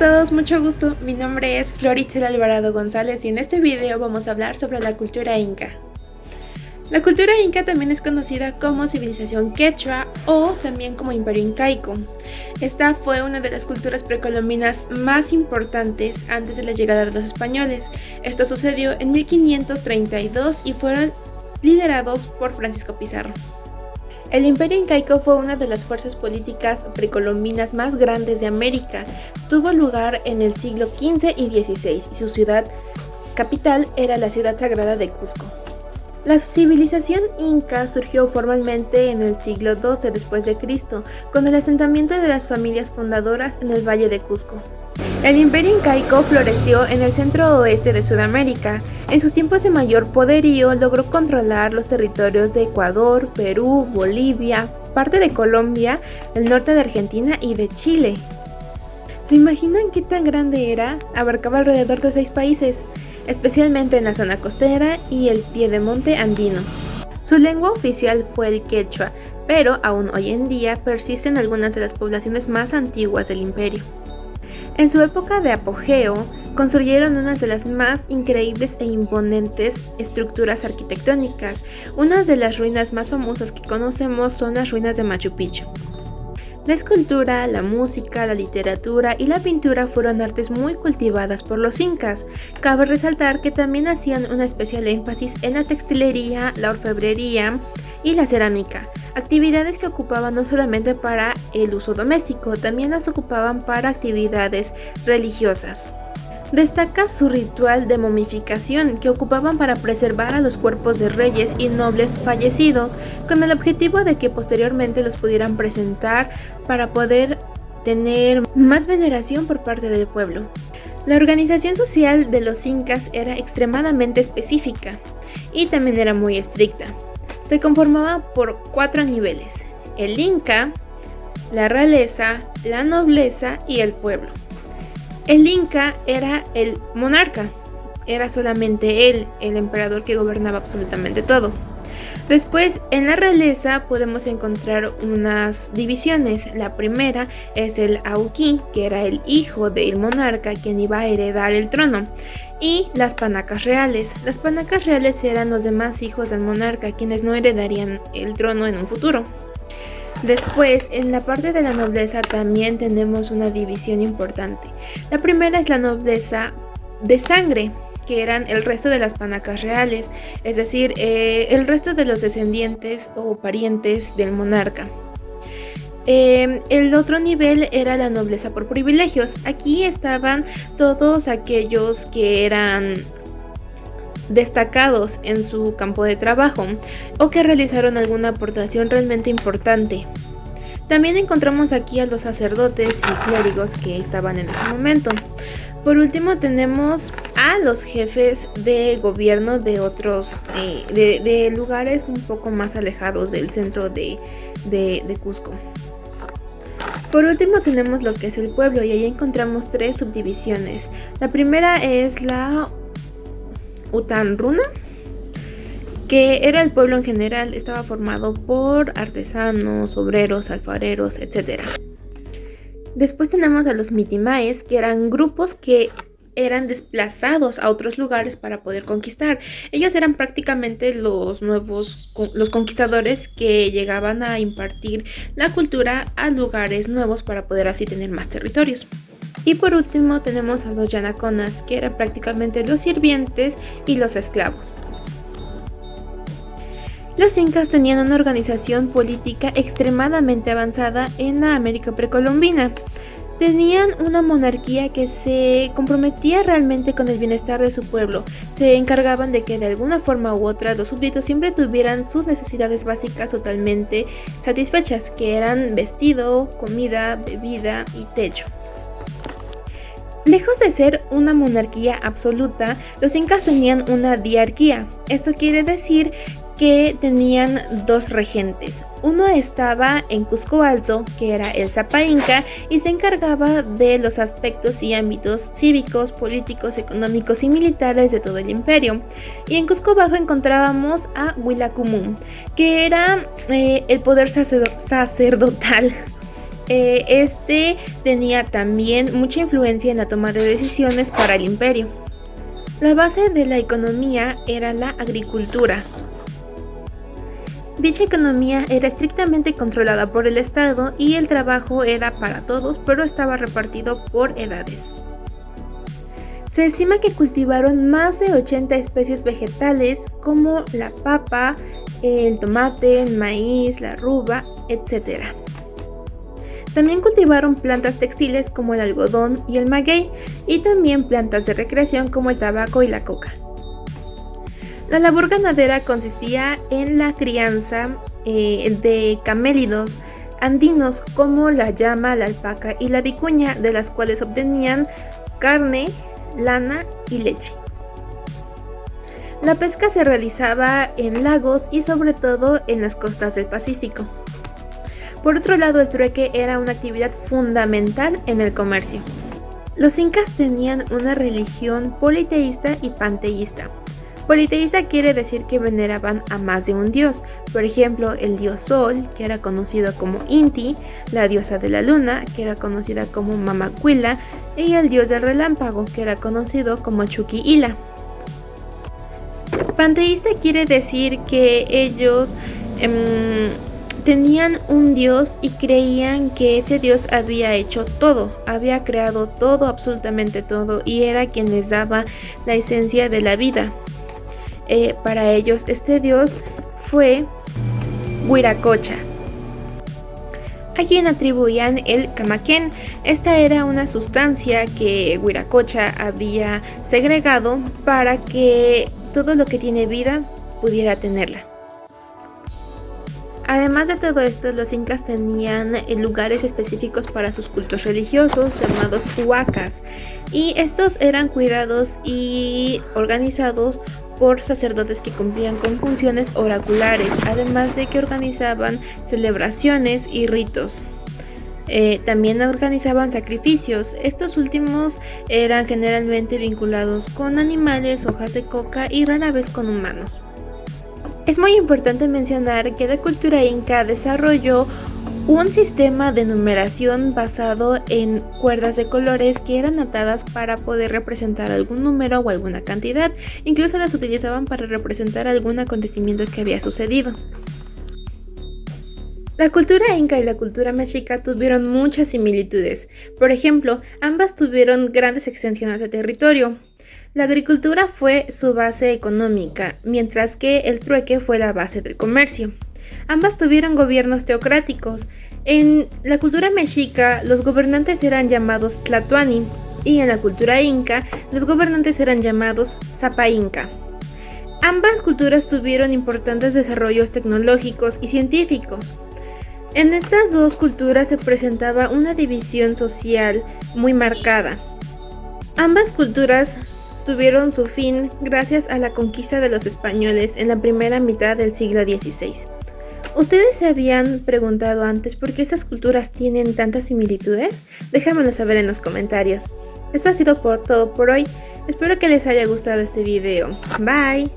todos, mucho gusto. Mi nombre es Floritzel Alvarado González y en este video vamos a hablar sobre la cultura inca. La cultura inca también es conocida como civilización quechua o también como imperio incaico. Esta fue una de las culturas precolombinas más importantes antes de la llegada de los españoles. Esto sucedió en 1532 y fueron liderados por Francisco Pizarro. El imperio incaico fue una de las fuerzas políticas precolombinas más grandes de América. Tuvo lugar en el siglo XV y XVI y su ciudad capital era la ciudad sagrada de Cusco. La civilización inca surgió formalmente en el siglo XII después de Cristo, con el asentamiento de las familias fundadoras en el Valle de Cusco. El imperio incaico floreció en el centro-oeste de Sudamérica. En sus tiempos de mayor poderío logró controlar los territorios de Ecuador, Perú, Bolivia, parte de Colombia, el norte de Argentina y de Chile. ¿Se imaginan qué tan grande era? Abarcaba alrededor de 6 países, especialmente en la zona costera y el piedemonte andino. Su lengua oficial fue el quechua, pero aún hoy en día persisten algunas de las poblaciones más antiguas del imperio. En su época de apogeo, construyeron una de las más increíbles e imponentes estructuras arquitectónicas. Una de las ruinas más famosas que conocemos son las ruinas de Machu Picchu. La escultura, la música, la literatura y la pintura fueron artes muy cultivadas por los incas. Cabe resaltar que también hacían un especial énfasis en la textilería, la orfebrería y la cerámica, actividades que ocupaban no solamente para el uso doméstico, también las ocupaban para actividades religiosas. Destaca su ritual de momificación que ocupaban para preservar a los cuerpos de reyes y nobles fallecidos, con el objetivo de que posteriormente los pudieran presentar para poder tener más veneración por parte del pueblo. La organización social de los incas era extremadamente específica y también era muy estricta. Se conformaba por 4 niveles: el inca, la realeza, la nobleza y el pueblo. El inca era el monarca, era solamente él, el emperador que gobernaba absolutamente todo. Después, en la realeza podemos encontrar unas divisiones. La primera es el auqui, que era el hijo del monarca, quien iba a heredar el trono, y las panacas reales. Las panacas reales eran los demás hijos del monarca, quienes no heredarían el trono en un futuro. Después, en la parte de la nobleza también tenemos una división importante. La primera es la nobleza de sangre, que eran el resto de las panacas reales, es decir, el resto de los descendientes o parientes del monarca. El otro nivel era la nobleza por privilegios. Aquí estaban todos aquellos que eran destacados en su campo de trabajo o que realizaron alguna aportación realmente importante. También encontramos aquí a los sacerdotes y clérigos que estaban en ese momento. Por último tenemos a los jefes de gobierno de otros de lugares un poco más alejados del centro de Cusco. Por último tenemos lo que es el pueblo, y ahí encontramos 3 subdivisiones. La primera es la Utanruna, que era el pueblo en general. Estaba formado por artesanos, obreros, alfareros, etc. Después tenemos a los mitimaes, que eran grupos que eran desplazados a otros lugares para poder conquistar. Ellos eran prácticamente los conquistadores que llegaban a impartir la cultura a lugares nuevos para poder así tener más territorios. Y por último tenemos a los yanaconas, que eran prácticamente los sirvientes y los esclavos. Los incas tenían una organización política extremadamente avanzada en la América precolombina. Tenían una monarquía que se comprometía realmente con el bienestar de su pueblo. Se encargaban de que de alguna forma u otra los súbditos siempre tuvieran sus necesidades básicas totalmente satisfechas, que eran vestido, comida, bebida y techo. Lejos de ser una monarquía absoluta, los incas tenían una diarquía. Esto quiere decir que tenían 2 regentes. Uno estaba en Cusco Alto, que era el Zapa Inca, y se encargaba de los aspectos y ámbitos cívicos, políticos, económicos y militares de todo el imperio. Y en Cusco Bajo encontrábamos a Huila Cumún, que era el poder sacerdotal Este tenía también mucha influencia en la toma de decisiones para el imperio. La base de la economía era la agricultura. Dicha economía era estrictamente controlada por el Estado y el trabajo era para todos, pero estaba repartido por edades. Se estima que cultivaron más de 80 especies vegetales como la papa, el tomate, el maíz, la ruba, etc. También cultivaron plantas textiles como el algodón y el maguey, y también plantas de recreación como el tabaco y la coca. La labor ganadera consistía en la crianza de camélidos andinos como la llama, la alpaca y la vicuña, de las cuales obtenían carne, lana y leche. La pesca se realizaba en lagos y sobre todo en las costas del Pacífico. Por otro lado, el trueque era una actividad fundamental en el comercio. Los incas tenían una religión politeísta y panteísta. Politeísta quiere decir que veneraban a más de un dios, por ejemplo, el dios Sol, que era conocido como Inti, la diosa de la luna, que era conocida como Mamacuila, y el dios del relámpago, que era conocido como Chuquihila. Panteísta quiere decir que ellos tenían un dios y creían que ese dios había hecho todo, había creado todo, absolutamente todo, y era quien les daba la esencia de la vida. Para ellos este dios fue Huiracocha. A quien atribuían el camaquén. Esta era una sustancia que Huiracocha había segregado para que todo lo que tiene vida pudiera tenerla. Además de todo esto, los incas tenían lugares específicos para sus cultos religiosos llamados huacas, y estos eran cuidados y organizados por sacerdotes que cumplían con funciones oraculares, además de que organizaban celebraciones y ritos. También organizaban sacrificios. Estos últimos eran generalmente vinculados con animales, hojas de coca y rara vez con humanos. Es muy importante mencionar que la cultura inca desarrolló un sistema de numeración basado en cuerdas de colores que eran atadas para poder representar algún número o alguna cantidad. Incluso las utilizaban para representar algún acontecimiento que había sucedido. La cultura inca y la cultura mexica tuvieron muchas similitudes. Por ejemplo, ambas tuvieron grandes extensiones de territorio. La agricultura fue su base económica, mientras que el trueque fue la base del comercio. Ambas tuvieron gobiernos teocráticos. En la cultura mexica, los gobernantes eran llamados tlatoani, y en la cultura inca, los gobernantes eran llamados zapainca. Ambas culturas tuvieron importantes desarrollos tecnológicos y científicos. En estas dos culturas se presentaba una división social muy marcada. Ambas culturas tuvieron su fin gracias a la conquista de los españoles en la primera mitad del siglo XVI. ¿Ustedes se habían preguntado antes por qué estas culturas tienen tantas similitudes? Déjamelo saber en los comentarios. Esto ha sido todo por hoy. Espero que les haya gustado este video. Bye.